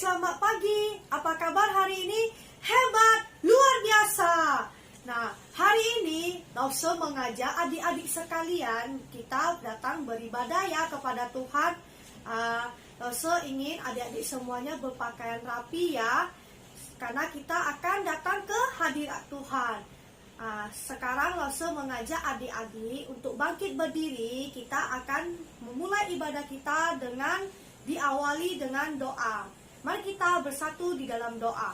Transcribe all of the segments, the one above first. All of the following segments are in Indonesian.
selamat pagi. Apa kabar hari ini? Hebat, luar biasa. Nah, hari ini Lause mengajak adik-adik sekalian kita datang beribadah ya kepada Tuhan. Lause ingin adik-adik semuanya berpakaian rapi ya, karena kita akan datang ke hadirat Tuhan. Sekarang Lause mengajak adik-adik untuk bangkit berdiri. Kita akan memulai ibadah kita dengan diawali dengan doa. Mari kita bersatu di dalam doa.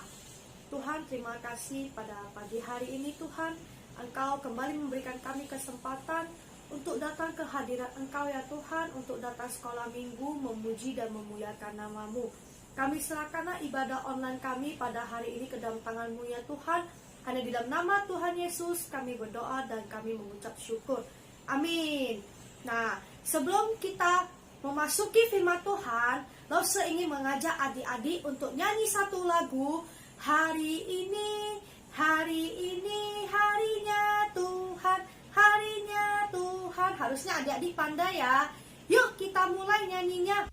Tuhan, terima kasih pada pagi hari ini Tuhan. Engkau kembali memberikan kami kesempatan untuk datang ke hadirat Engkau ya Tuhan, untuk datang sekolah minggu memuji dan memuliakan nama-Mu. Kami serahkanlah ibadah online kami pada hari ini ke dalam tangan-Mu ya Tuhan. Hanya di dalam nama Tuhan Yesus kami berdoa dan kami mengucap syukur. Amin. Nah, sebelum kita memasuki firman Tuhan, Lause ingin mengajak adik-adik untuk nyanyi satu lagu. Hari ini harinya Tuhan, harinya Tuhan. Harusnya adik-adik pandai ya. Yuk kita mulai nyanyinya.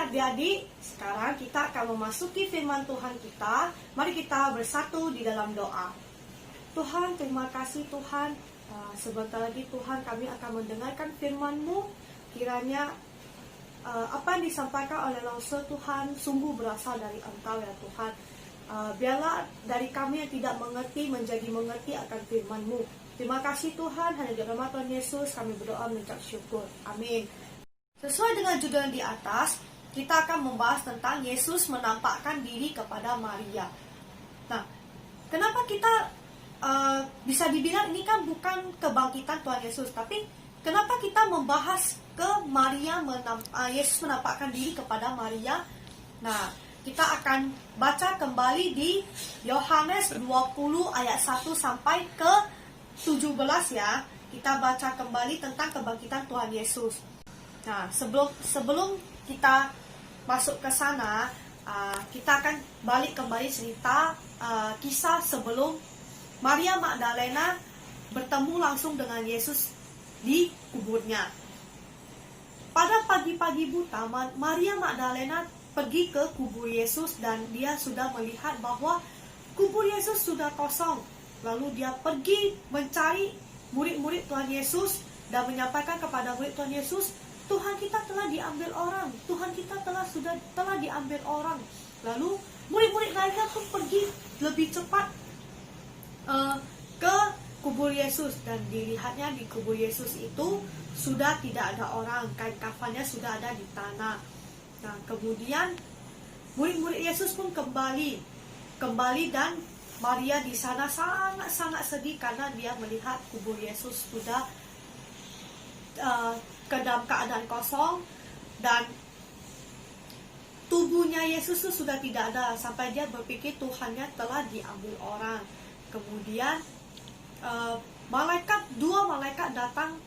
Adik-adik, sekarang kita akan memasuki firman Tuhan kita. Mari kita bersatu di dalam doa. Tuhan, terima kasih Tuhan. Sebentar lagi Tuhan kami akan mendengarkan firman-Mu. Kiranya apa yang disampaikan oleh Lause Tuhan sungguh berasal dari Engkau ya Tuhan. Biarlah dari kami yang tidak mengerti menjadi mengerti akan firman-Mu. Terima kasih Tuhan, hanya di nama Tuhan Yesus kami berdoa mengucap syukur. Amin. Sesuai dengan judul di atas, kita akan membahas tentang Yesus menampakkan diri kepada Maria. Nah, kenapa kita bisa dibilang ini kan bukan kebangkitan Tuhan Yesus, tapi kenapa kita membahas ke Maria, Yesus menampakkan diri kepada Maria? Nah, kita akan baca kembali di Yohanes 20 ayat 1 sampai ke 17 ya. Kita baca kembali tentang kebangkitan Tuhan Yesus. Nah, sebelum kita masuk ke sana, kita akan balik kembali cerita kisah sebelum Maria Magdalena bertemu langsung dengan Yesus di kuburnya. Pada pagi-pagi buta, Maria Magdalena pergi ke kubur Yesus dan dia sudah melihat bahwa kubur Yesus sudah kosong. Lalu dia pergi mencari murid-murid Tuhan Yesus dan menyampaikan kepada murid Tuhan Yesus, Tuhan kita telah diambil orang, Tuhan kita telah diambil orang. Lalu murid-murid lainnya pun pergi lebih cepat ke kubur Yesus dan dilihatnya di kubur Yesus itu sudah tidak ada orang, kain kafannya sudah ada di tanah. Nah, kemudian murid-murid Yesus pun kembali dan Maria di sana sangat-sangat sedih karena dia melihat kubur Yesus sudah ke dalam keadaan kosong dan tubuhnya Yesus itu sudah tidak ada, sampai dia berpikir Tuhannya telah diambil orang. Kemudian dua malaikat datang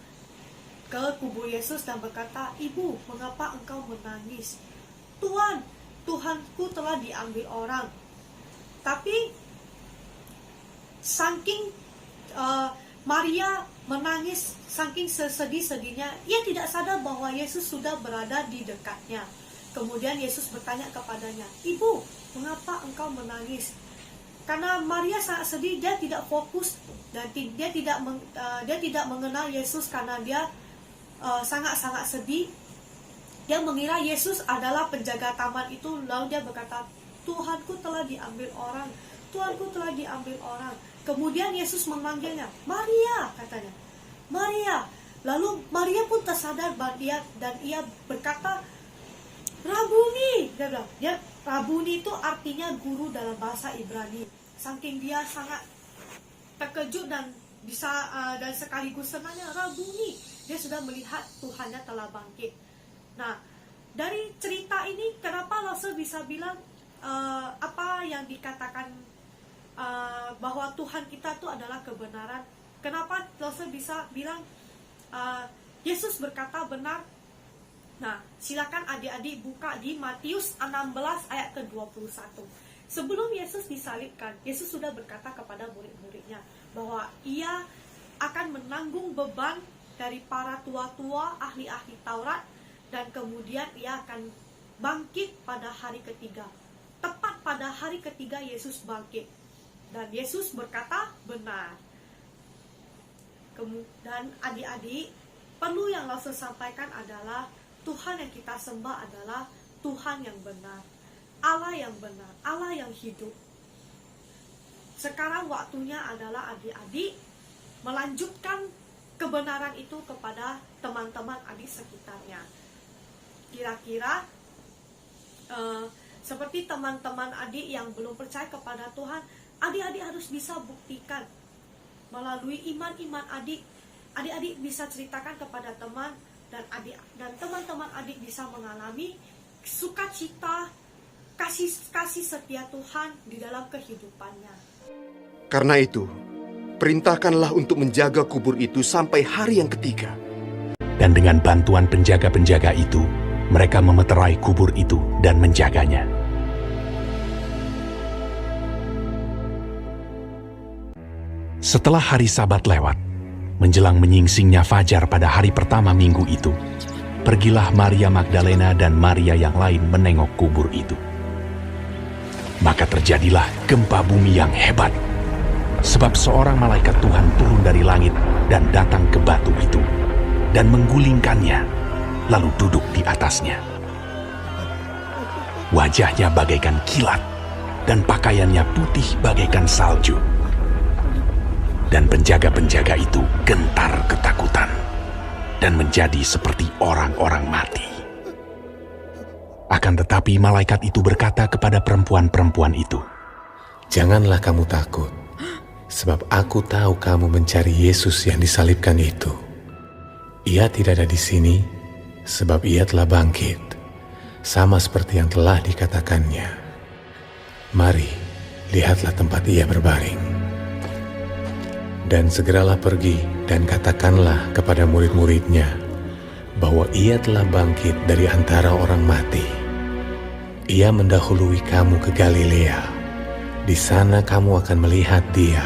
ke kubur Yesus dan berkata, Ibu, mengapa engkau menangis? Tuhanku telah diambil orang. Tapi saking Maria menangis, saking sedih-sedihnya, ia tidak sadar bahwa Yesus sudah berada di dekatnya. Kemudian Yesus bertanya kepadanya, Ibu, mengapa engkau menangis? Karena Maria sangat sedih, dia tidak fokus dan dia tidak mengenal Yesus karena dia sangat-sangat sedih. Dia mengira Yesus adalah penjaga taman itu. Lalu dia berkata, Tuhanku telah diambil orang, Tuhanku telah diambil orang. Kemudian Yesus memanggilnya, Maria, katanya, Maria. Lalu Maria pun tersadar dan ia berkata, Rabuni. Dia bilang, Rabuni itu artinya guru dalam bahasa Ibrani. Saking dia sangat terkejut dan sekaligus senangnya, Rabuni, dia sudah melihat Tuhannya telah bangkit. Nah, dari cerita ini kenapa Lose bisa bilang apa yang dikatakan bahwa Tuhan kita itu adalah kebenaran? Kenapa Lose bisa bilang Yesus berkata benar? Nah, silakan adik-adik buka di Matius 16 ayat ke-21. Sebelum Yesus disalibkan, Yesus sudah berkata kepada murid-muridnya bahwa ia akan menanggung beban dari para tua-tua, ahli-ahli Taurat, dan kemudian ia akan bangkit pada hari ketiga. Tepat pada hari ketiga Yesus bangkit. Dan Yesus berkata benar. Dan adik-adik, perlu yang Lose sampaikan adalah Tuhan yang kita sembah adalah Tuhan yang benar, Allah yang benar, Allah yang hidup. Sekarang waktunya adalah adik-adik melanjutkan kebenaran itu kepada teman-teman adik sekitarnya. Kira-kira seperti teman-teman adik yang belum percaya kepada Tuhan, adik-adik harus bisa buktikan melalui iman-iman adik. Adik-adik bisa ceritakan kepada teman, dan teman-teman adik bisa mengalami sukacita, kasih setia Tuhan di dalam kehidupannya. Karena itu, perintahkanlah untuk menjaga kubur itu sampai hari yang ketiga. Dan dengan bantuan penjaga-penjaga itu, mereka memeterai kubur itu dan menjaganya. Setelah hari Sabat lewat, menjelang menyingsingnya fajar pada hari pertama minggu itu, pergilah Maria Magdalena dan Maria yang lain menengok kubur itu. Maka terjadilah gempa bumi yang hebat, sebab seorang malaikat Tuhan turun dari langit dan datang ke batu itu, dan menggulingkannya, lalu duduk di atasnya. Wajahnya bagaikan kilat, dan pakaiannya putih bagaikan salju. Dan penjaga-penjaga itu gentar ketakutan dan menjadi seperti orang-orang mati. Akan tetapi malaikat itu berkata kepada perempuan-perempuan itu, Janganlah kamu takut, sebab aku tahu kamu mencari Yesus yang disalibkan itu. Ia tidak ada di sini, sebab ia telah bangkit, sama seperti yang telah dikatakannya. Mari, lihatlah tempat ia berbaring. Dan segeralah pergi dan katakanlah kepada murid-muridnya bahwa ia telah bangkit dari antara orang mati. Ia mendahului kamu ke Galilea. Di sana kamu akan melihat dia.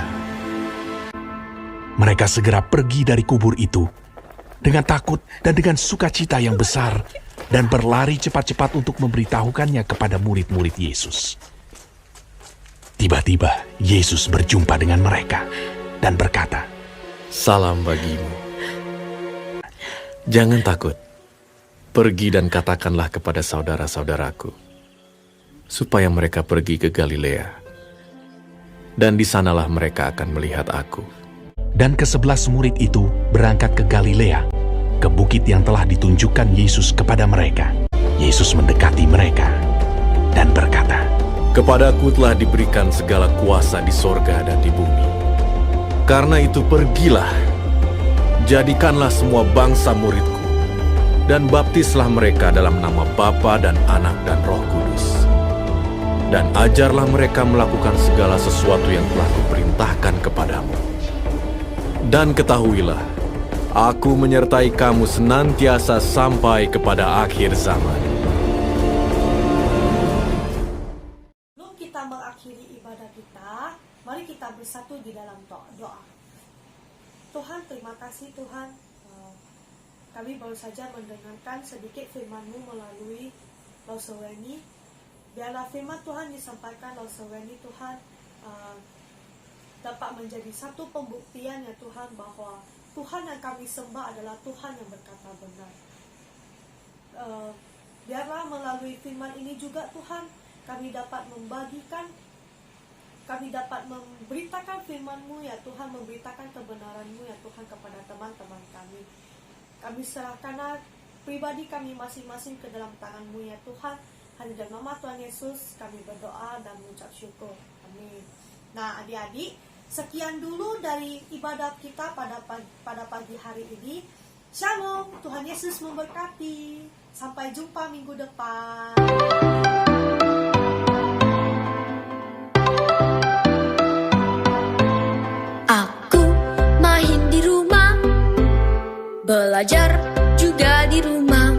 Mereka segera pergi dari kubur itu dengan takut dan dengan sukacita yang besar dan berlari cepat-cepat untuk memberitahukannya kepada murid-murid Yesus. Tiba-tiba Yesus berjumpa dengan mereka dan berkata, "Salam bagimu. Jangan takut. Pergi dan katakanlah kepada saudara-saudaraku, supaya mereka pergi ke Galilea. Dan di sanalah mereka akan melihat aku." Dan ke-11 murid itu berangkat ke Galilea, ke bukit yang telah ditunjukkan Yesus kepada mereka. Yesus mendekati mereka dan berkata, "Kepadaku telah diberikan segala kuasa di sorga dan di bumi. Karena itu pergilah, jadikanlah semua bangsa muridku, dan baptislah mereka dalam nama Bapa dan Anak dan Roh Kudus. Dan ajarlah mereka melakukan segala sesuatu yang telah kuperintahkan kepadamu. Dan ketahuilah, aku menyertai kamu senantiasa sampai kepada akhir zaman." Sebelum kita mengakhiri ibadah kita, mari kita bersatu di dalam doa. Tuhan, terima kasih Tuhan. Kami baru saja mendengarkan sedikit firman-Mu melalui Lausaweni. Biarlah firman Tuhan disampaikan Lausaweni Tuhan dapat menjadi satu pembuktian ya Tuhan bahwa Tuhan yang kami sembah adalah Tuhan yang berkata benar. Biarlah melalui firman ini juga Tuhan kami dapat memberitakan firman-Mu ya Tuhan, memberitakan kebenaran-Mu ya Tuhan kepada teman-teman kami. Kami serahkan pribadi kami masing-masing ke dalam tangan-Mu ya Tuhan. Hanya dalam nama Tuhan Yesus kami berdoa dan mengucap syukur. Amin. Nah adik-adik, sekian dulu dari ibadat kita pada pagi hari ini. Shalom, Tuhan Yesus memberkati. Sampai jumpa minggu depan. Aku main di rumah, belajar juga di rumah.